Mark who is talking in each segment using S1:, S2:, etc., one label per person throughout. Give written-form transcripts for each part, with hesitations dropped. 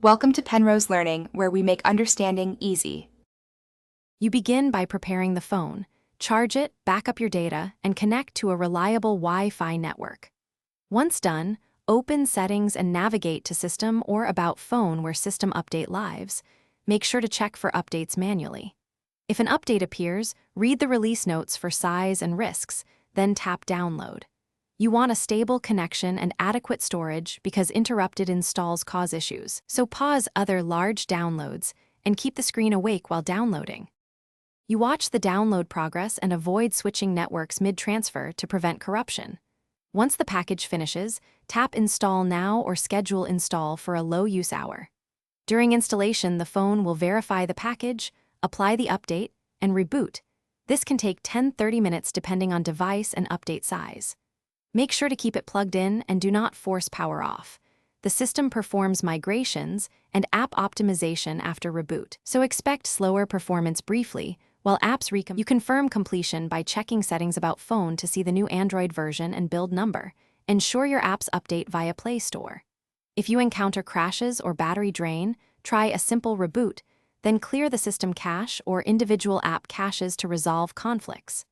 S1: Welcome to Penrose Learning, where we make understanding easy.
S2: You begin by preparing the phone, charge it, back up your data, and connect to a reliable Wi-Fi network. Once done, open Settings and navigate to System or About Phone where System Update lives. Make sure to check for updates manually. If an update appears, read the release notes for size and risks, then tap Download. You want a stable connection and adequate storage because interrupted installs cause issues, so pause other large downloads and keep the screen awake while downloading. You watch the download progress and avoid switching networks mid-transfer to prevent corruption. Once the package finishes, tap Install Now or Schedule Install for a low use hour. During installation, the phone will verify the package, apply the update, and reboot. This can take 10-30 minutes depending on device and update size. Make sure to keep it plugged in and do not force power off. The system performs migrations and app optimization after reboot, so expect slower performance briefly, while apps You confirm completion by checking Settings About Phone to see the new Android version and build number. Ensure your apps update via Play Store. If you encounter crashes or battery drain, try a simple reboot, then clear the system cache or individual app caches to resolve conflicts.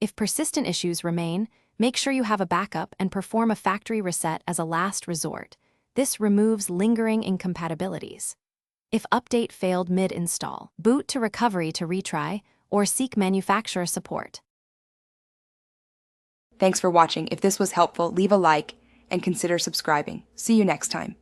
S2: If persistent issues remain, make sure you have a backup and perform a factory reset as a last resort. This removes lingering incompatibilities. If update failed mid-install, boot to recovery to retry or seek manufacturer support.
S1: Thanks for watching. If this was helpful, leave a like and consider subscribing. See you next time.